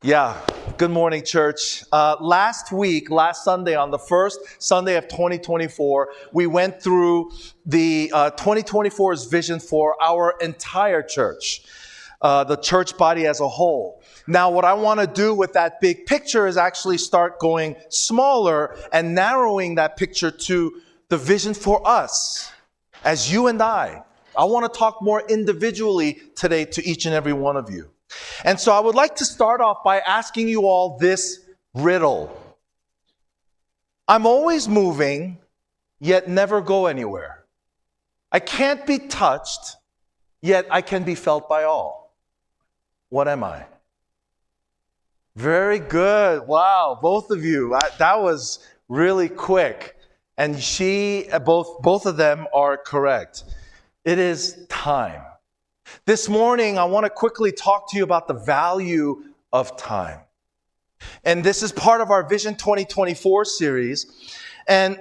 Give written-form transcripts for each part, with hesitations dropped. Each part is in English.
Yeah, good morning, church. Last Sunday, on the first Sunday of 2024, we went through the 2024's vision for our entire church, the church body as a whole. Now, what I want to do with that big picture is actually start going smaller and narrowing that picture to the vision for us, as you and I. I want to talk more individually today to each and every one of you. And so I would like to start off by asking you all this riddle. I'm always moving, yet never go anywhere. I can't be touched, yet I can be felt by all. What am I? Very good. Wow, both of you. That was really quick. And both of them are correct. It is time. This morning, I want to quickly talk to you about the value of time. And this is part of our Vision 2024 series. And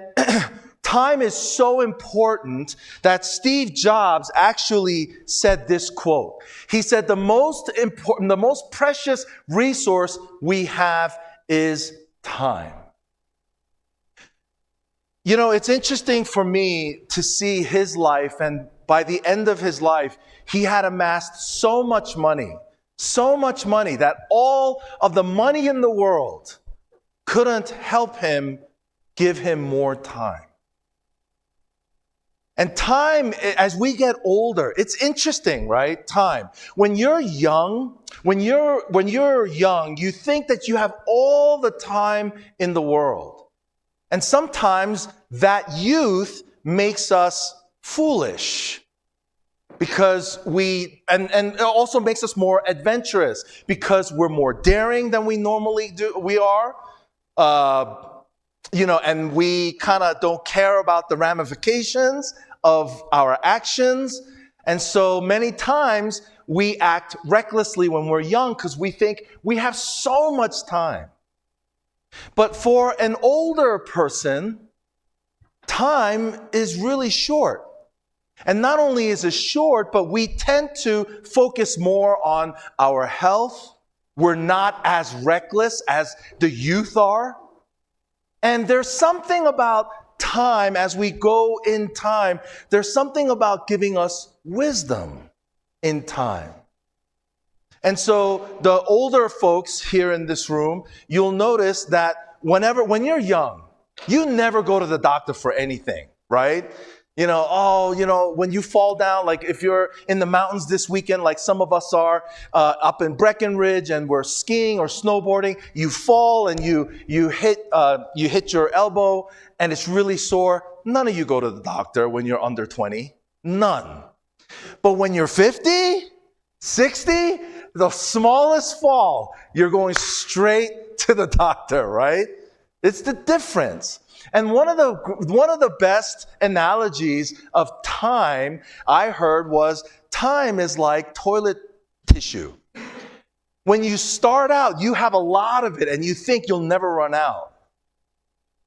time is so important that Steve Jobs actually said this quote. He said, the most precious resource we have is time. You know, it's interesting for me to see his life, and by the end of his life, he had amassed so much money that all of the money in the world couldn't help him give him more time. And time, as we get older, it's interesting, right? Time. When you're young, you think that you have all the time in the world. And sometimes that youth makes us foolish. Because and it also makes us more adventurous because we're more daring than we normally are. And we kind of don't care about the ramifications of our actions. And so many times we act recklessly when we're young because we think we have so much time. But for an older person, time is really short. And not only is it short, but we tend to focus more on our health. We're not as reckless as the youth are. And there's something about time, as we go in time, there's something about giving us wisdom in time. And so the older folks here in this room, you'll notice that when you're young, you never go to the doctor for anything, right? When you fall down, like if you're in the mountains this weekend, like some of us are up in Breckenridge and we're skiing or snowboarding, you fall and you hit your elbow and it's really sore. None of you go to the doctor when you're under 20. None. But when you're 50, 60, the smallest fall, you're going straight to the doctor, right? It's the difference. And one of the best analogies of time I heard was time is like toilet tissue. When you start out, you have a lot of it and you think you'll never run out.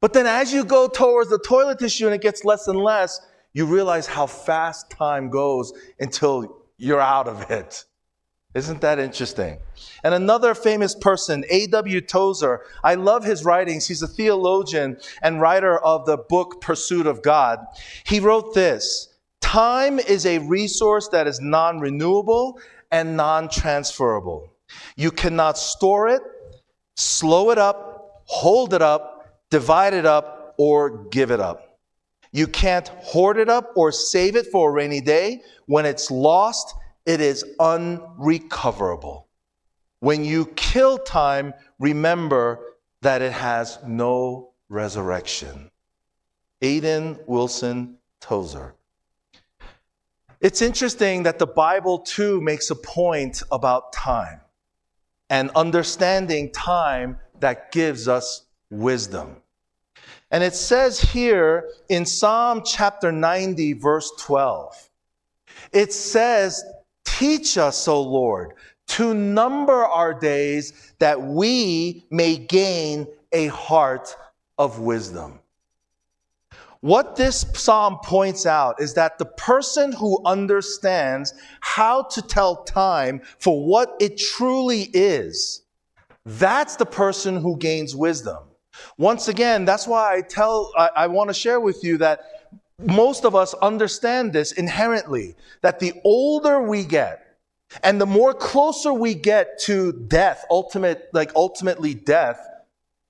But then as you go towards the toilet tissue and it gets less and less, you realize how fast time goes until you're out of it. Isn't that interesting? And another famous person, A.W. Tozer, I love his writings. He's a theologian and writer of the book Pursuit of God. He wrote this: time is a resource that is non-renewable and non-transferable. You cannot store it, slow it up, hold it up, divide it up, or give it up. You can't hoard it up or save it for a rainy day. When it's lost, it is unrecoverable. When you kill time, remember that it has no resurrection. Aidan Wilson Tozer. It's interesting that the Bible too makes a point about time and understanding time that gives us wisdom. And it says here in Psalm chapter 90, verse 12, it says, "Teach us, O Lord, to number our days that we may gain a heart of wisdom." What this psalm points out is that the person who understands how to tell time for what it truly is That's the person who gains wisdom. Once again, that's why I want to share with you that most of us understand this inherently, that the older we get and the more closer we get to death, ultimately death,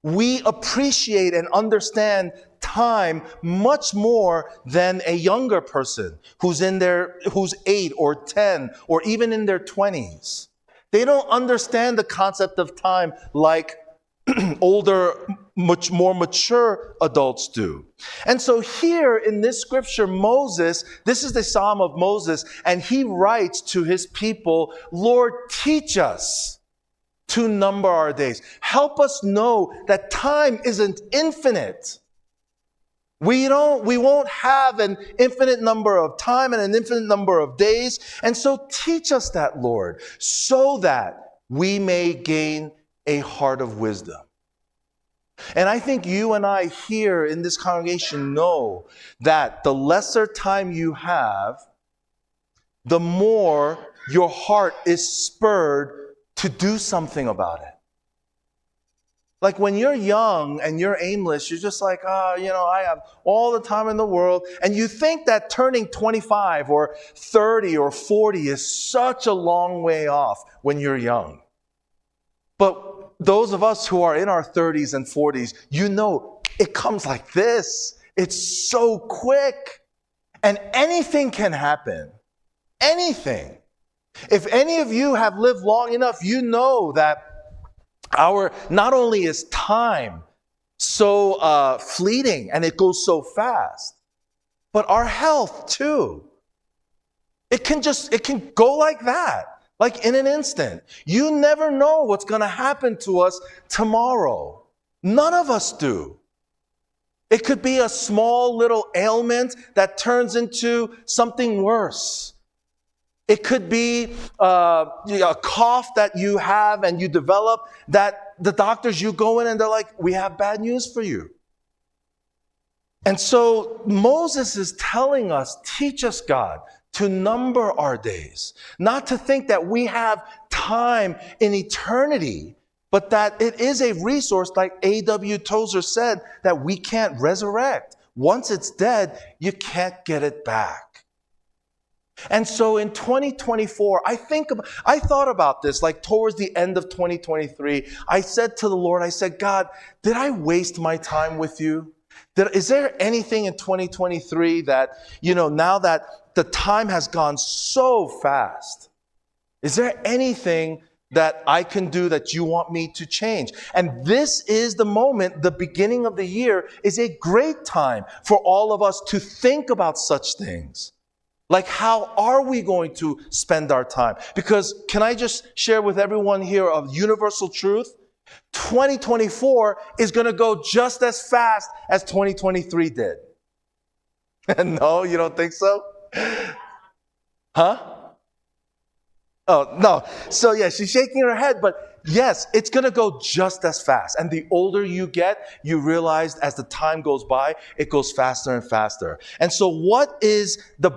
we appreciate and understand time much more than a younger person who's 8 or 10 or even in their 20s. They don't understand the concept of time like older, much more mature adults do. And so here in this scripture, this is the Psalm of Moses, and he writes to his people, Lord, teach us to number our days. Help us know that time isn't infinite. We won't have an infinite number of time and an infinite number of days. And so teach us that, Lord, so that we may gain a heart of wisdom. And I think you and I here in this congregation know that the lesser time you have, the more your heart is spurred to do something about it. Like when you're young and you're aimless, you're just like, I have all the time in the world. And you think that turning 25 or 30 or 40 is such a long way off when you're young. But those of us who are in our 30s and 40s, you know it comes like this. It's so quick. And anything can happen. Anything. If any of you have lived long enough, you know that not only is time so fleeting and it goes so fast, but our health too. It can go like that, like in an instant. You never know what's going to happen to us tomorrow. None of us do. It could be a small little ailment that turns into something worse. It could be a cough that you have and you develop that the doctors, you go in and they're like, we have bad news for you. And so Moses is telling us, teach us, God, to number our days. Not to think that we have time in eternity, but that it is a resource, like A.W. Tozer said, that we can't resurrect. Once it's dead, you can't get it back. And so in 2024, I thought about this, like towards the end of 2023, I said to the Lord, I said, God, did I waste my time with you? Is there anything in 2023 that, now that the time has gone so fast, is there anything that I can do that you want me to change? And this is the moment, the beginning of the year is a great time for all of us to think about such things. Like, how are we going to spend our time? Because can I just share with everyone here a universal truth? 2024 is going to go just as fast as 2023 did. No, you don't think so? Huh? Oh, no. So yeah, she's shaking her head, but yes, it's going to go just as fast. And the older you get, you realize as the time goes by, it goes faster and faster. And so what is the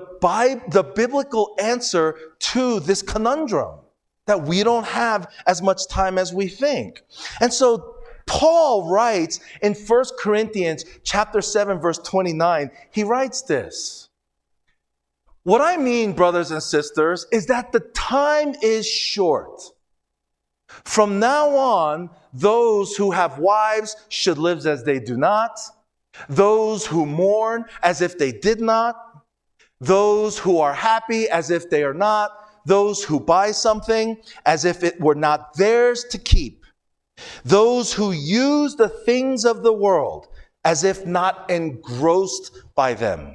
biblical answer to this conundrum? That we don't have as much time as we think. And so Paul writes in 1 Corinthians chapter 7, verse 29, he writes this. What I mean, brothers and sisters, is that the time is short. From now on, those who have wives should live as they do not. Those who mourn as if they did not. Those who are happy as if they are not. Those who buy something as if it were not theirs to keep. Those who use the things of the world as if not engrossed by them.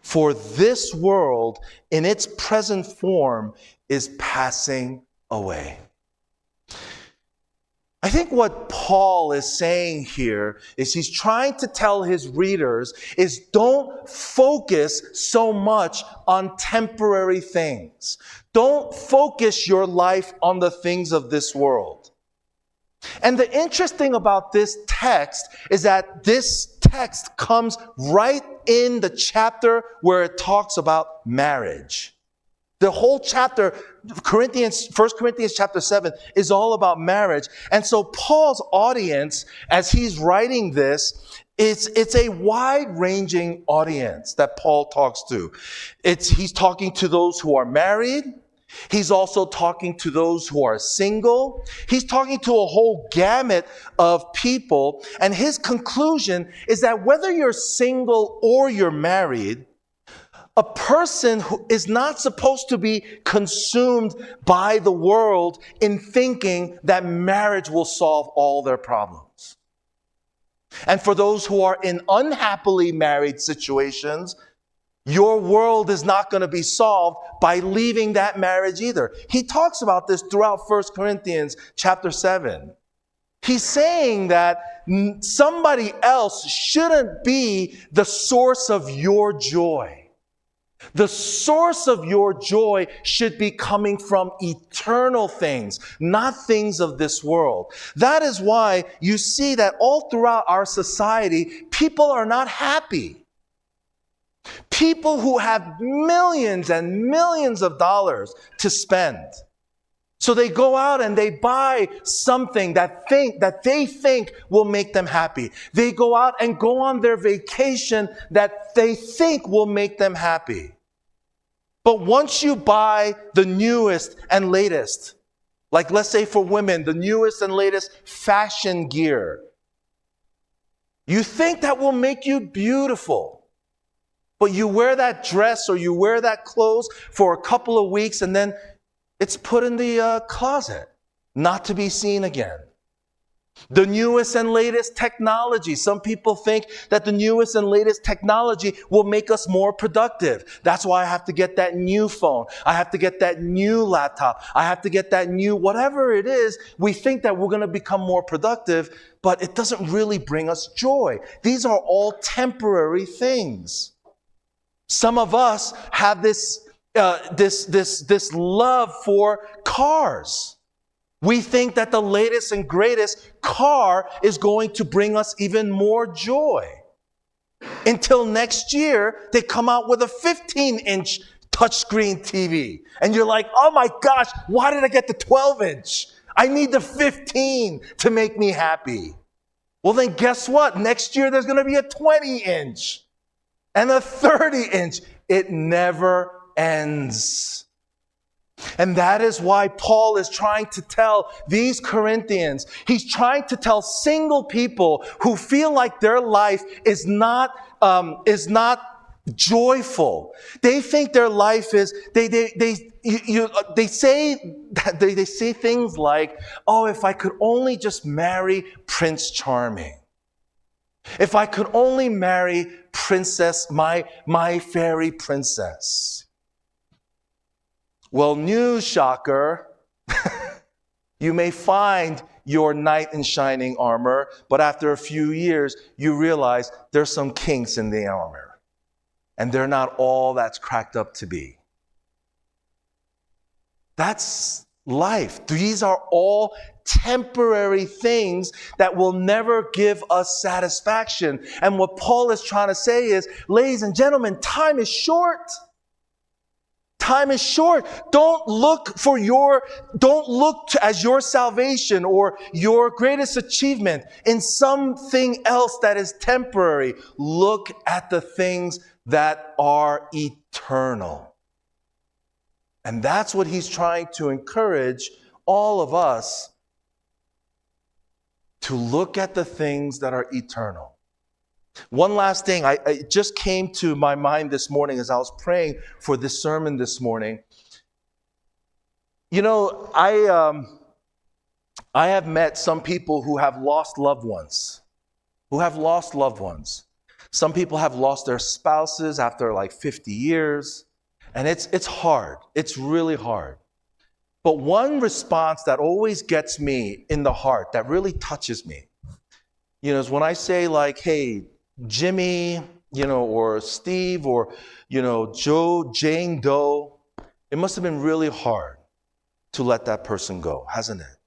For this world, in its present form, is passing away. I think what Paul is saying here is he's trying to tell his readers is don't focus so much on temporary things. Don't focus your life on the things of this world. And the interesting about this text is that this text comes right in the chapter where it talks about marriage. The whole chapter, First Corinthians chapter 7, is all about marriage. And so Paul's audience, as he's writing this, it's a wide-ranging audience that Paul talks to. He's talking to those who are married. He's also talking to those who are single. He's talking to a whole gamut of people. And his conclusion is that whether you're single or you're married, a person who is not supposed to be consumed by the world in thinking that marriage will solve all their problems. And for those who are in unhappily married situations, your world is not going to be solved by leaving that marriage either. He talks about this throughout 1 Corinthians chapter 7. He's saying that somebody else shouldn't be the source of your joy. The source of your joy should be coming from eternal things, not things of this world. That is why you see that all throughout our society, people are not happy. People who have millions and millions of dollars to spend. So they go out and they buy something that they think will make them happy. They go out and go on their vacation that they think will make them happy. But once you buy the newest and latest, like let's say for women, the newest and latest fashion gear, you think that will make you beautiful. But you wear that dress or you wear that clothes for a couple of weeks and then it's put in the closet, not to be seen again. The newest and latest technology. Some people think that the newest and latest technology will make us more productive. That's why I have to get that new phone. I have to get that new laptop. I have to get that new, whatever it is. We think that we're going to become more productive, but it doesn't really bring us joy. These are all temporary things. Some of us have this love for cars. We think that the latest and greatest car is going to bring us even more joy. Until next year, they come out with a 15-inch touchscreen TV. And you're like, oh my gosh, why did I get the 12-inch? I need the 15 to make me happy. Well, then guess what? Next year, there's going to be a 20-inch and a 30-inch. It never ends. And that is why Paul is trying to tell these Corinthians, he's trying to tell single people who feel like their life is not joyful. They think their life is, they say things like, oh, if I could only just marry Prince Charming. If I could only marry princess, my fairy princess. Well, news shocker, you may find your knight in shining armor, but after a few years, you realize there's some kinks in the armor. And they're not all that's cracked up to be. That's life. These are all temporary things that will never give us satisfaction. And what Paul is trying to say is, ladies and gentlemen, time is short. Time is short. Don't look as your salvation or your greatest achievement in something else that is temporary. Look at the things that are eternal. And that's what he's trying to encourage all of us to look at the things that are eternal. One last thing, it just came to my mind this morning as I was praying for this sermon this morning. You know, I have met some people who have lost loved ones. Some people have lost their spouses after like 50 years. And it's hard. It's really hard. But one response that always gets me in the heart, that really touches me, is when I say like, hey, Jimmy, or Steve, or, Joe, Jane Doe, it must have been really hard to let that person go, hasn't it?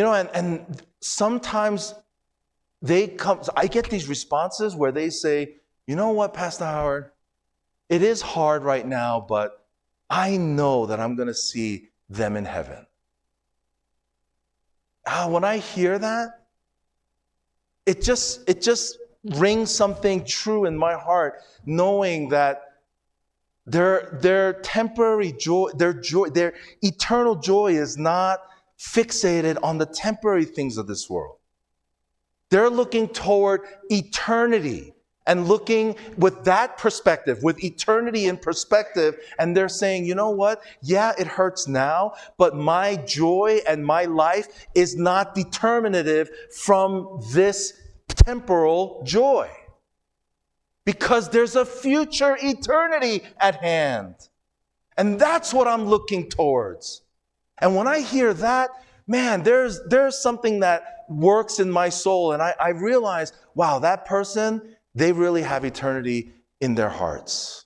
And sometimes I get these responses where they say, you know what, Pastor Howard, it is hard right now, but I know that I'm going to see them in heaven. When I hear that, it just rings something true in my heart, knowing that their temporary joy, their eternal joy is not fixated on the temporary things of this world. They're looking toward eternity and looking with that perspective, with eternity in perspective, and they're saying, you know what? Yeah, it hurts now, but my joy and my life is not determinative from this temporal joy. Because there's a future eternity at hand. And that's what I'm looking towards. And when I hear that, man, there's something that works in my soul. And I realize, wow, that person, they really have eternity in their hearts.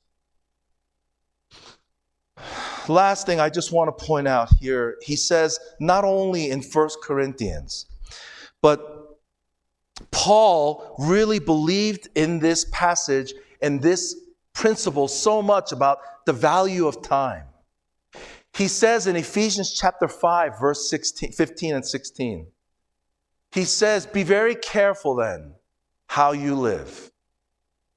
Last thing I just want to point out here, he says, not only in 1 Corinthians, but Paul really believed in this passage and this principle so much about the value of time. He says in Ephesians chapter 5, verse 15 and 16, he says, be very careful then how you live,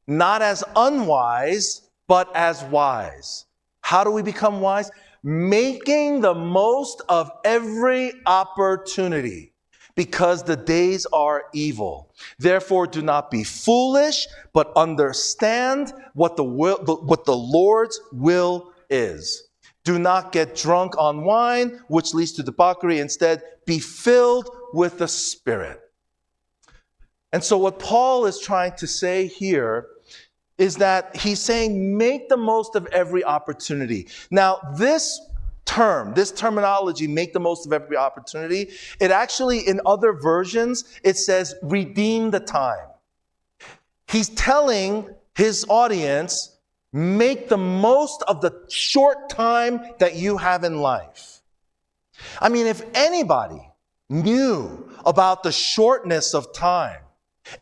not as unwise, but as wise. How do we become wise? Making the most of every opportunity, because the days are evil. Therefore, do not be foolish, but understand what the Lord's will is. Do not get drunk on wine, which leads to debauchery. Instead, be filled with the Spirit. And so what Paul is trying to say here is that he's saying, make the most of every opportunity. Now, this terminology, make the most of every opportunity, it actually, in other versions, it says, redeem the time. He's telling his audience, make the most of the short time that you have in life. I mean, if anybody knew about the shortness of time,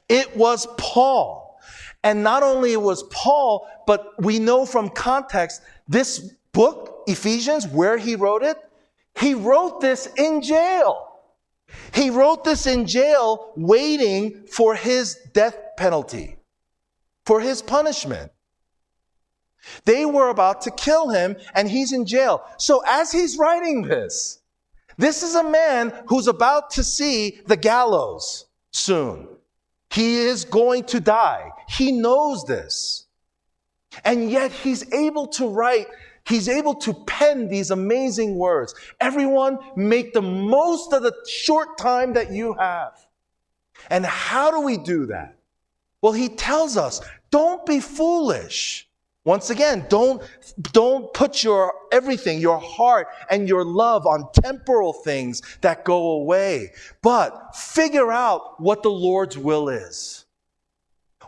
it was Paul. And not only it was Paul, but we know from context, this book, Ephesians, where he wrote it, he wrote this in jail. He wrote this in jail waiting for his death penalty, for his punishment. They were about to kill him and he's in jail. So as he's writing this is a man who's about to see the gallows soon. He is going to die. He knows this. And yet he's able to write, he's able to pen these amazing words. Everyone, make the most of the short time that you have. And how do we do that? Well, he tells us, don't be foolish. Once again, don't put your everything, your heart and your love on temporal things that go away. But figure out what the Lord's will is.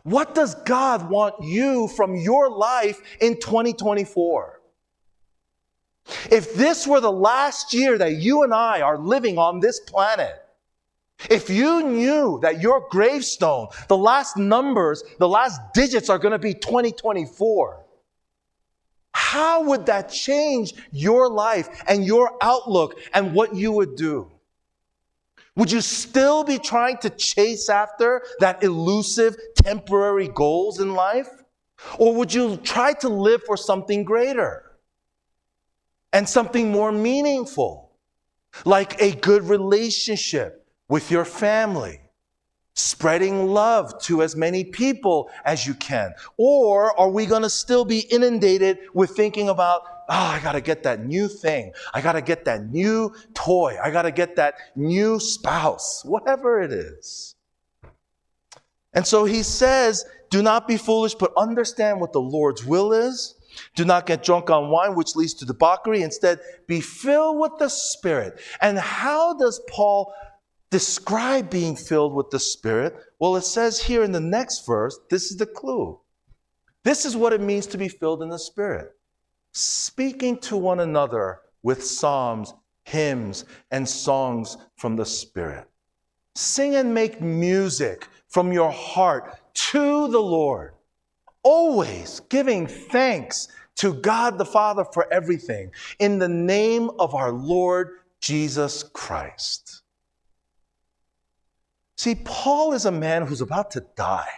What does God want you from your life in 2024? If this were the last year that you and I are living on this planet, if you knew that your gravestone, the last numbers, the last digits are going to be 2024, how would that change your life and your outlook and what you would do? Would you still be trying to chase after that elusive temporary goals in life? Or would you try to live for something greater and something more meaningful, like a good relationship with your family, spreading love to as many people as you can? Or are we going to still be inundated with thinking about, I got to get that new thing. I got to get that new toy. I got to get that new spouse, whatever it is. And so he says, do not be foolish, but understand what the Lord's will is. Do not get drunk on wine, which leads to debauchery. Instead, be filled with the Spirit. And how does Paul describe being filled with the Spirit? Well, it says here in the next verse, this is the clue. This is what it means to be filled in the Spirit. Speaking to one another with psalms, hymns, and songs from the Spirit. Sing and make music from your heart to the Lord, always giving thanks to God the Father for everything in the name of our Lord Jesus Christ. See, Paul is a man who's about to die.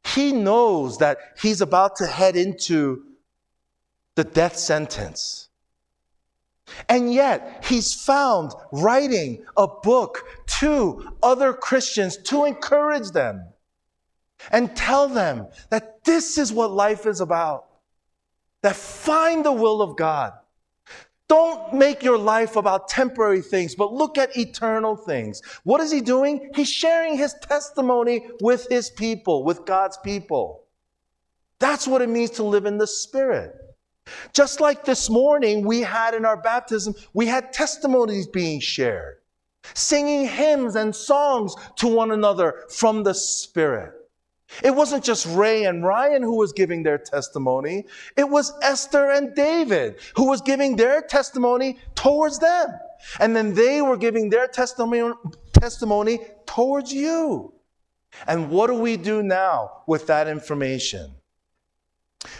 He knows that he's about to head into the death sentence. And yet, he's found writing a book to other Christians to encourage them and tell them that this is what life is about. That find the will of God. Don't make your life about temporary things, but look at eternal things. What is he doing? He's sharing his testimony with his people, with God's people. That's what it means to live in the Spirit. Just like this morning, we had in our baptism, we had testimonies being shared, singing hymns and songs to one another from the Spirit. It wasn't just Ray and Ryan who was giving their testimony. It was Esther and David who was giving their testimony towards them. And then they were giving their testimony towards you. And what do we do now with that information?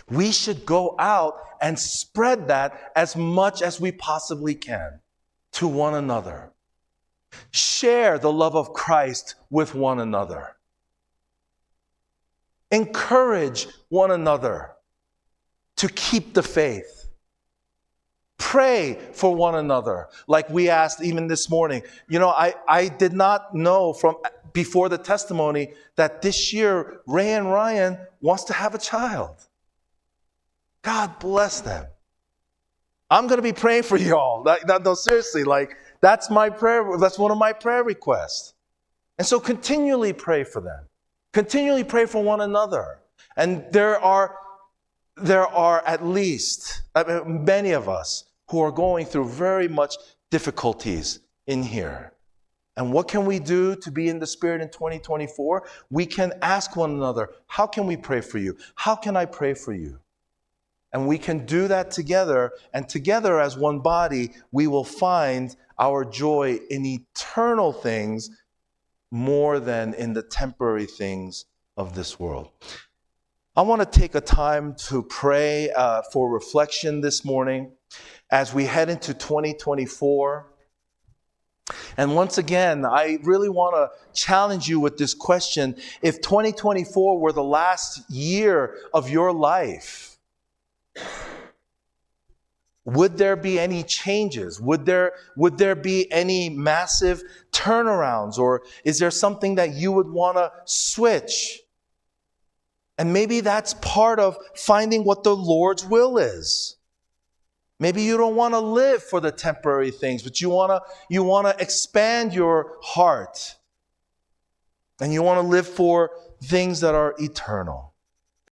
We should go out and spread that as much as we possibly can to one another. Share the love of Christ with one another. Encourage one another to keep the faith. Pray for one another. Like we asked even this morning. You know, I did not know from before the testimony that this year Ray and Ryan wants to have a child. God bless them. I'm going to be praying for y'all. No, seriously, that's my prayer. That's one of my prayer requests. And so continually pray for them. Continually pray for one another. And there are at least many of us who are going through very much difficulties in here. And what can we do to be in the Spirit in 2024? We can ask one another, how can we pray for you? How can I pray for you? And we can do that together, and together as one body, we will find our joy in eternal things more than in the temporary things of this world. I want to take a time to pray for reflection this morning as we head into 2024. And once again, I really want to challenge you with this question. If 2024 were the last year of your life, would there be any changes? Would there be any massive turnarounds? Or is there something that you would want to switch? And maybe that's part of finding what the Lord's will is. Maybe you don't want to live for the temporary things, but you want to expand your heart. And you want to live for things that are eternal.